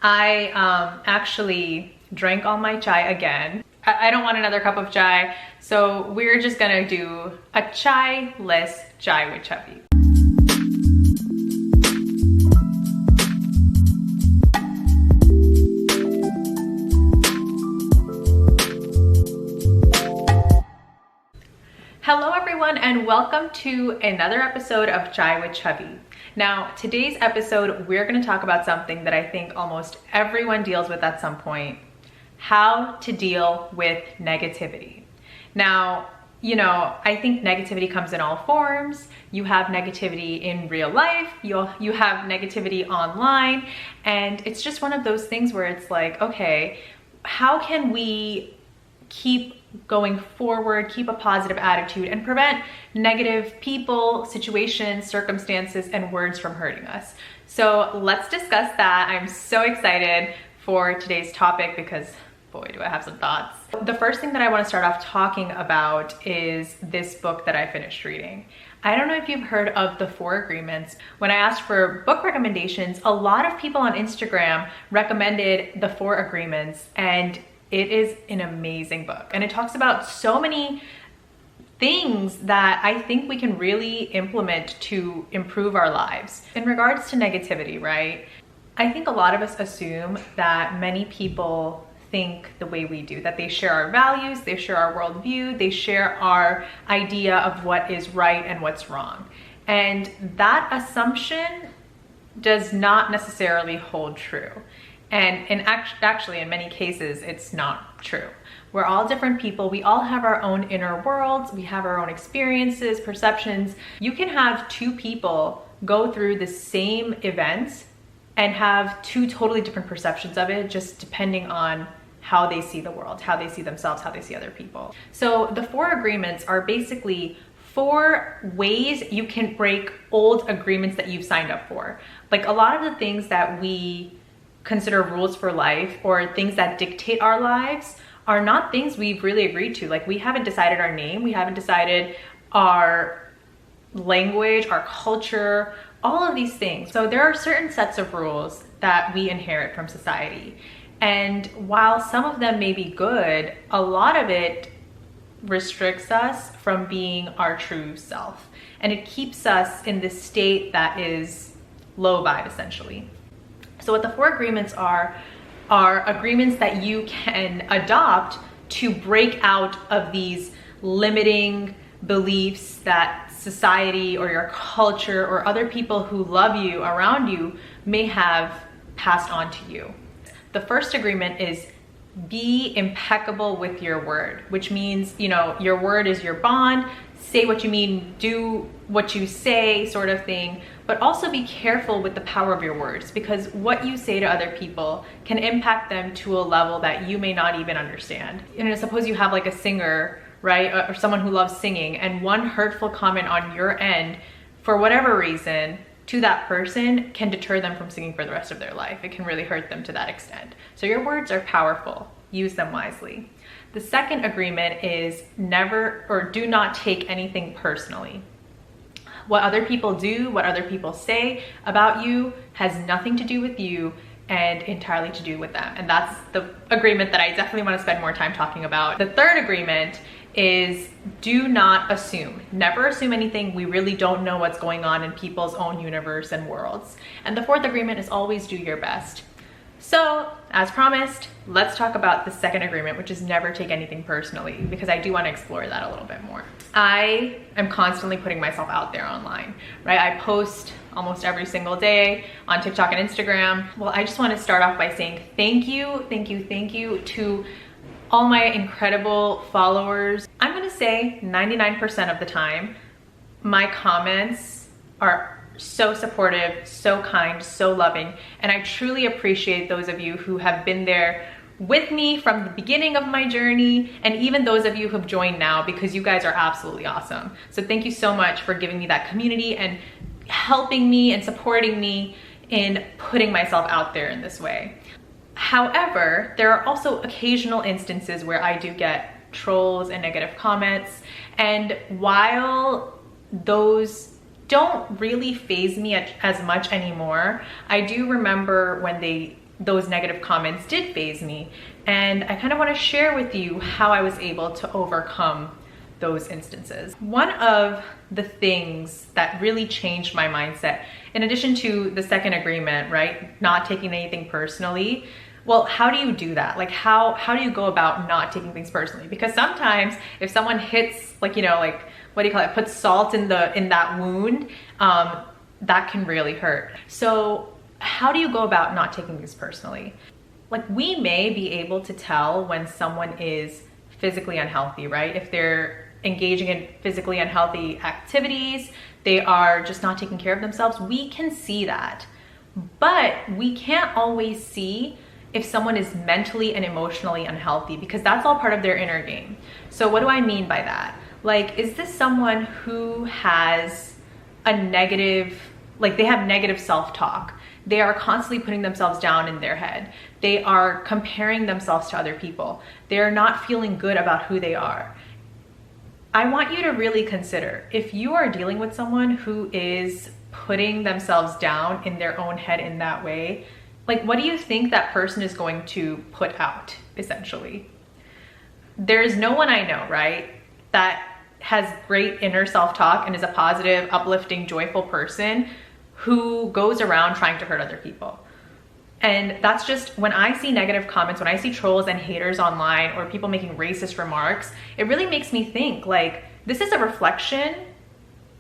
I actually drank all my chai again. I don't want another cup of chai, so we're just gonna do a chai-less chai with Chhavi. Hello everyone and welcome to another episode of Chai with Chhavi. Now, today's episode, we're gonna talk about something that I think almost everyone deals with at some point: how to deal with negativity. Now, I think negativity comes in all forms. You have negativity in real life, you have negativity online, and it's just one of those things where it's like, okay, how can we keep going forward, keep a positive attitude, and prevent negative people, situations, circumstances, and words from hurting us? So let's discuss that. I'm so excited for today's topic because boy, do I have some thoughts. The first thing that I want to start off talking about is this book that I finished reading. I don't know if you've heard of The 4 Agreements. When I asked for book recommendations, a lot of people on Instagram recommended The 4 Agreements, and it is an amazing book. And it talks about so many things that I think we can really implement to improve our lives. In regards to negativity, right? I think a lot of us assume that many people think the way we do, that they share our values, they share our worldview, they share our idea of what is right and what's wrong. And that assumption does not necessarily hold true. And actually, in many cases, it's not true. We're all different people. We all have our own inner worlds. We have our own experiences, perceptions. You can have two people go through the same event and have two totally different perceptions of it, just depending on how they see the world, how they see themselves, how they see other people. So the 4 agreements are basically 4 ways you can break old agreements that you've signed up for. Like a lot of the things that we consider rules for life or things that dictate our lives are not things we've really agreed to. Like we haven't decided our name, we haven't decided our language, our culture, all of these things. So there are certain sets of rules that we inherit from society. And while some of them may be good, a lot of it restricts us from being our true self. And it keeps us in this state that is low vibe, essentially. So what the 4 agreements are agreements that you can adopt to break out of these limiting beliefs that society or your culture or other people who love you around you may have passed on to you. The first agreement is be impeccable with your word, which means, your word is your bond. Say what you mean, do what you say, sort of thing. But also be careful with the power of your words, because what you say to other people can impact them to a level that you may not even understand. Suppose you have like a singer, right? Or someone who loves singing, and one hurtful comment on your end, for whatever reason, to that person can deter them from singing for the rest of their life. It can really hurt them to that extent. So your words are powerful. Use them wisely. The second agreement is never or do not take anything personally. What other people do, what other people say about you has nothing to do with you and entirely to do with them. And that's the agreement that I definitely want to spend more time talking about. The third agreement is do not assume. Never assume anything. We really don't know what's going on in people's own universe and worlds. And the fourth agreement is always do your best. So, as promised, let's talk about the second agreement, which is never take anything personally, because I do want to explore that a little bit more. I am constantly putting myself out there online, right? I post almost every single day on TikTok and Instagram. Well, I just want to start off by saying thank you to all my incredible followers. I'm gonna say 99% of the time, my comments are so supportive, so kind, so loving, and I truly appreciate those of you who have been there with me from the beginning of my journey, and even those of you who have joined now, because you guys are absolutely awesome. So thank you so much for giving me that community and helping me and supporting me in putting myself out there in this way. However, there are also occasional instances where I do get trolls and negative comments, and while those don't really faze me as much anymore, I do remember when they those negative comments did faze me. And I kind of want to share with you how I was able to overcome those instances. One of the things that really changed my mindset, in addition to the second agreement, right? Not taking anything personally. Well, how do you do that? Like how do you go about not taking things personally? Because sometimes if someone hits, like, you know, like, what do you call it? Puts salt in that wound, that can really hurt. So how do you go about not taking things personally? Like, we may be able to tell when someone is physically unhealthy, right? If they're engaging in physically unhealthy activities, they are just not taking care of themselves, we can see that. But we can't always see if someone is mentally and emotionally unhealthy, because that's all part of their inner game. So what do I mean by that? Like, is this someone who has a negative, like they have negative self-talk? They are constantly putting themselves down in their head. They are comparing themselves to other people. They are not feeling good about who they are. I want you to really consider, if you are dealing with someone who is putting themselves down in their own head in that way, like, what do you think that person is going to put out, essentially? There's no one I know, right, that has great inner self-talk and is a positive, uplifting, joyful person who goes around trying to hurt other people. And that's just, when I see negative comments, when I see trolls and haters online, or people making racist remarks, it really makes me think, like, this is a reflection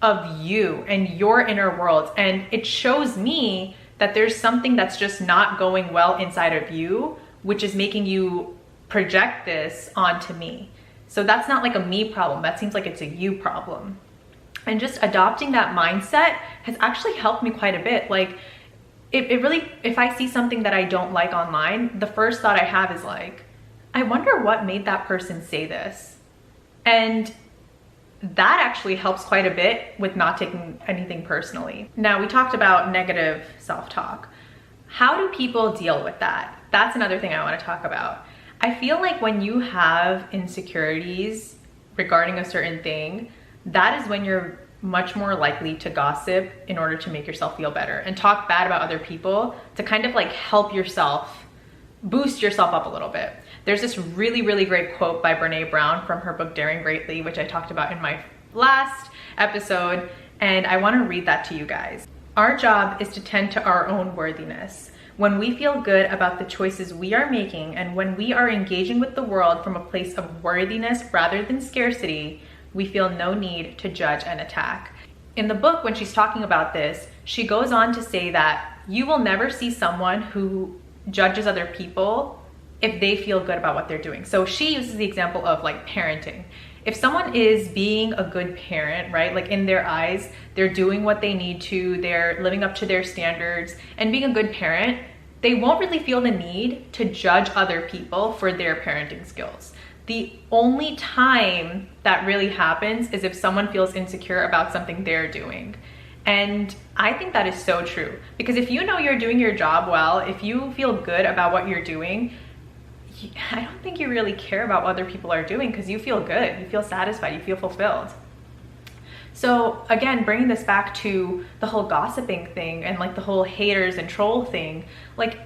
of you and your inner world. And it shows me that there's something that's just not going well inside of you, which is making you project this onto me. So that's not like a me problem. That seems like it's a you problem. And just adopting that mindset has actually helped me quite a bit. Like, it really, if I see something that I don't like online, the first thought I have is like, I wonder what made that person say this. And that actually helps quite a bit with not taking anything personally. Now, we talked about negative self-talk. How do people deal with that? That's another thing I want to talk about. I feel like when you have insecurities regarding a certain thing, that is when you're much more likely to gossip in order to make yourself feel better and talk bad about other people to kind of like help yourself, boost yourself up a little bit. There's this really, really great quote by Brene Brown from her book, Daring Greatly, which I talked about in my last episode, and I want to read that to you guys. Our job is to tend to our own worthiness. When we feel good about the choices we are making, and when we are engaging with the world from a place of worthiness rather than scarcity, we feel no need to judge and attack. In the book, when she's talking about this, she goes on to say that you will never see someone who judges other people if they feel good about what they're doing. So she uses the example of like parenting. If someone is being a good parent, right, like in their eyes, they're doing what they need to, they're living up to their standards and being a good parent, they won't really feel the need to judge other people for their parenting skills. The only time that really happens is if someone feels insecure about something they're doing. And I think that is so true, because if you know you're doing your job well, if you feel good about what you're doing, I don't think you really care about what other people are doing, because you feel good, you feel satisfied, you feel fulfilled. So again, bringing this back to the whole gossiping thing and like the whole haters and troll thing, like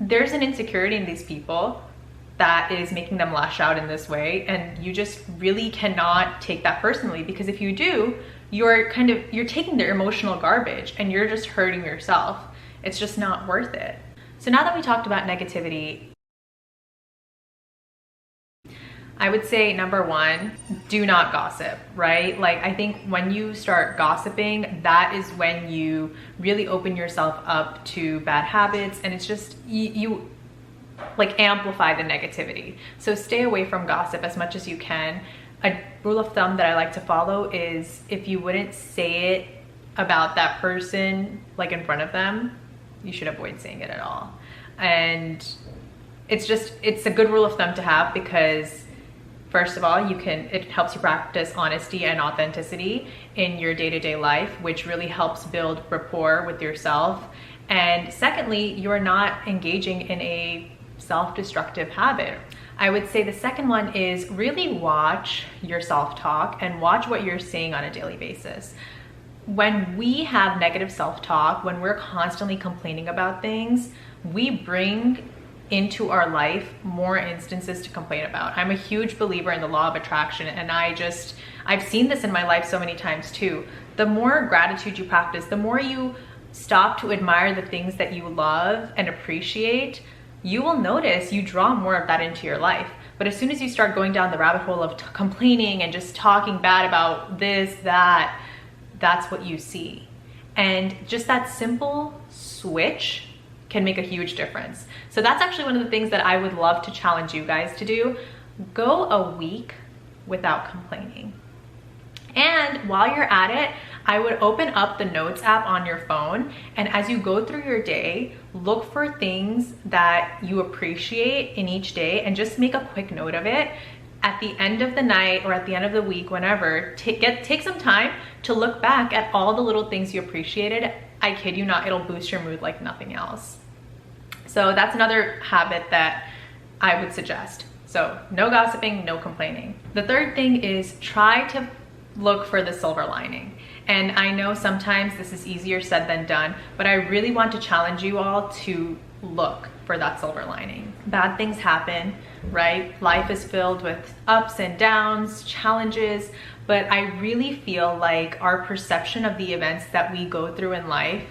there's an insecurity in these people that is making them lash out in this way, and you just really cannot take that personally, because if you do, you're taking their emotional garbage and you're just hurting yourself. It's just not worth it. So now that we talked about negativity, I would say number one, do not gossip, right? Like, I think when you start gossiping, that is when you really open yourself up to bad habits, and it's just, you like amplify the negativity. So stay away from gossip as much as you can. A rule of thumb that I like to follow is if you wouldn't say it about that person, like in front of them, you should avoid saying it at all. And it's a good rule of thumb to have, because first of all, it helps you practice honesty and authenticity in your day-to-day life, which really helps build rapport with yourself. And secondly, you're not engaging in a self-destructive habit. I would say the second one is really watch your self-talk and watch what you're saying on a daily basis. When we have negative self-talk, when we're constantly complaining about things, we bring into our life more instances to complain about. I'm a huge believer in the law of attraction, and I've seen this in my life so many times too. The more gratitude you practice, the more you stop to admire the things that you love and appreciate, you will notice you draw more of that into your life. But as soon as you start going down the rabbit hole of complaining and just talking bad about this, that, that's what you see. And just that simple switch can make a huge difference. So that's actually one of the things that I would love to challenge you guys to do. Go a week without complaining. And while you're at it, I would open up the notes app on your phone, and as you go through your day, look for things that you appreciate in each day and just make a quick note of it. At the end of the night or at the end of the week, whenever, take some time to look back at all the little things you appreciated. I kid you not, it'll boost your mood like nothing else. So that's another habit that I would suggest. So no gossiping, no complaining. The third thing is try to look for the silver lining. And I know sometimes this is easier said than done, but I really want to challenge you all to look for that silver lining. Bad things happen, right? Life is filled with ups and downs, challenges, but I really feel like our perception of the events that we go through in life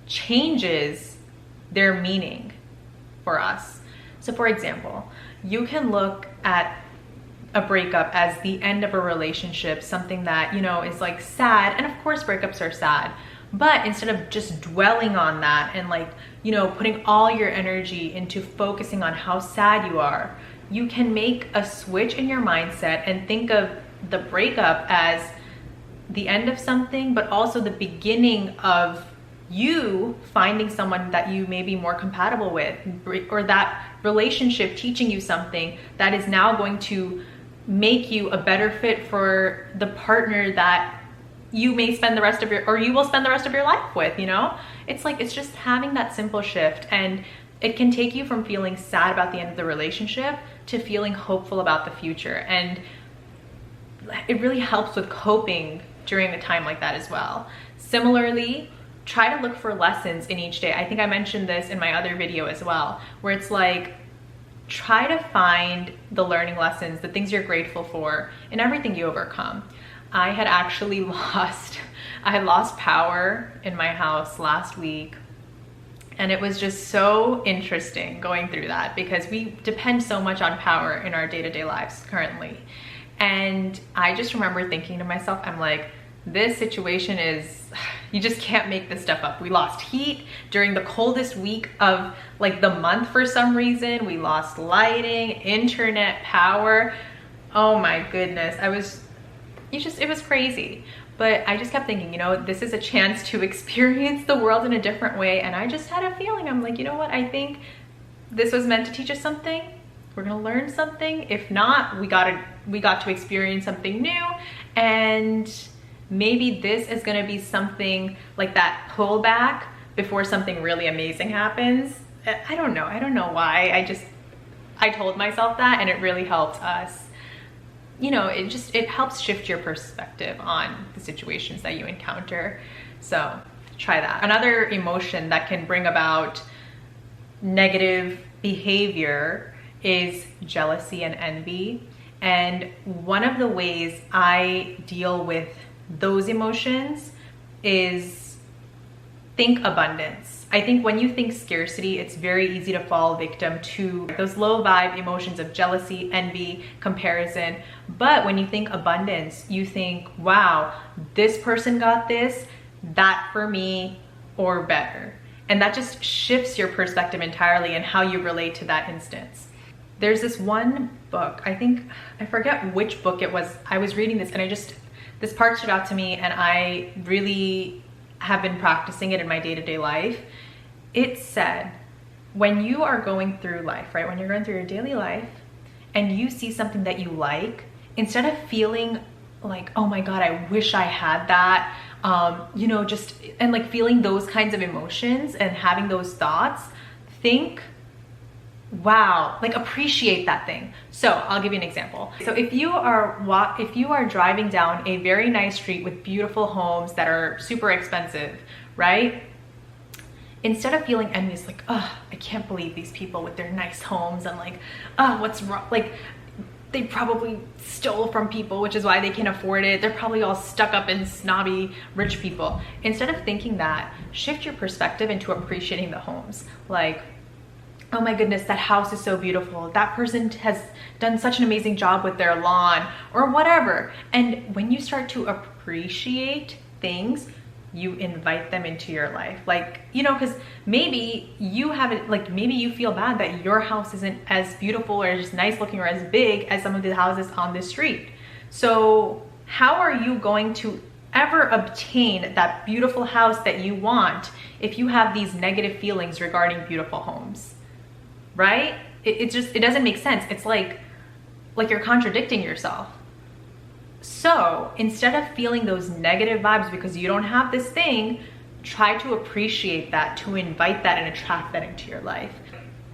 changes their meaning for us. So for example, you can look at a breakup as the end of a relationship, something that, you know, is like sad. And of course breakups are sad, but instead of just dwelling on that and like, you know, putting all your energy into focusing on how sad you are, you can make a switch in your mindset and think of the breakup as the end of something, but also the beginning of you finding someone that you may be more compatible with, or that relationship teaching you something that is now going to make you a better fit for the partner that you may spend the rest of your, or you will spend the rest of your life with, you know? It's like, it's just having that simple shift, and it can take you from feeling sad about the end of the relationship to feeling hopeful about the future. And it really helps with coping during a time like that as well. Similarly, try to look for lessons in each day. I think I mentioned this in my other video as well, where it's like, try to find the learning lessons, the things you're grateful for in everything you overcome. I had actually lost power in my house last week. And it was just so interesting going through that, because we depend so much on power in our day-to-day lives currently. And I just remember thinking to myself, I'm like, this situation is, you just can't make this stuff up. We lost heat during the coldest week of like the month for some reason. We lost lighting, internet, power. Oh my goodness. It was crazy. But I just kept thinking, you know, this is a chance to experience the world in a different way. And I just had a feeling, I'm like, you know what? I think this was meant to teach us something. We're gonna learn something. If not, we got to experience something new. And maybe this is gonna be something like that pullback before something really amazing happens. I don't know why. I told myself that, and it really helped us. You know, it helps shift your perspective on the situations that you encounter. So try that. Another emotion that can bring about negative behavior is jealousy and envy. And one of the ways I deal with those emotions is think abundance. I think when you think scarcity, it's very easy to fall victim to those low vibe emotions of jealousy, envy, comparison. But when you think abundance, you think, wow, this person got this, that for me, or better. And that just shifts your perspective entirely and how you relate to that instance. There's this one book, I forget which book it was. I was reading this and this part stood out to me, and I really have been practicing it in my day-to-day life. It said, when you are going through life, right? When you're going through your daily life and you see something that you like, instead of feeling like, oh my God, I wish I had that, you know, and like feeling those kinds of emotions and having those thoughts, think, wow, like appreciate that thing. So I'll give you an example. So if you are driving down a very nice street with beautiful homes that are super expensive, right? instead of feeling envious, like, oh, I can't believe these people with their nice homes, and like, oh, what's wrong? Like, they probably stole from people, which is why they can afford it. They're probably all stuck up and snobby rich people. Instead of thinking that, shift your perspective into appreciating the homes. Like, oh my goodness, that house is so beautiful. That person has done such an amazing job with their lawn, or whatever. And when you start to appreciate things, you invite them into your life. Like, you know, because maybe you haven't, like, maybe you feel bad that your house isn't as beautiful or as nice looking or as big as some of the houses on the street. So how are you going to ever obtain that beautiful house that you want if you have these negative feelings regarding beautiful homes? Right? It doesn't make sense. It's like you're contradicting yourself. So instead of feeling those negative vibes because you don't have this thing, try to appreciate that, to invite that and attract that into your life.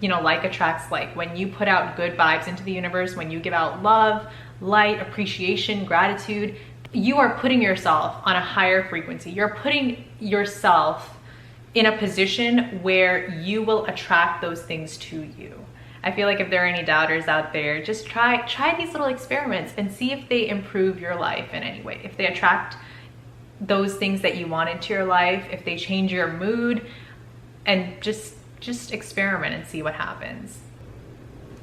You know, like attracts like. When you put out good vibes into the universe, when you give out love, light, appreciation, gratitude, you are putting yourself on a higher frequency. You're putting yourself in a position where you will attract those things to you. I feel like if there are any doubters out there, just try these little experiments and see if they improve your life in any way. If they attract those things that you want into your life, if they change your mood, and just experiment and see what happens.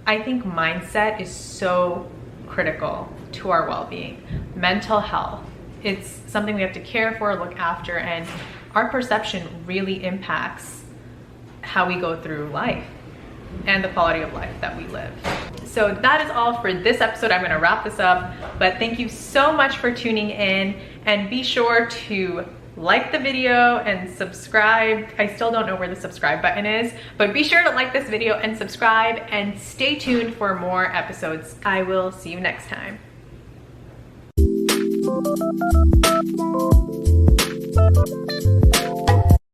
I think mindset is so critical to our well-being. Mental health, it's something we have to care for, look after, and our perception really impacts how we go through life and the quality of life that we live. So that is all for this episode. I'm gonna wrap this up, but thank you so much for tuning in, and be sure to like the video and subscribe. I still don't know where the subscribe button is, but be sure to like this video and subscribe, and stay tuned for more episodes. I will see you next time.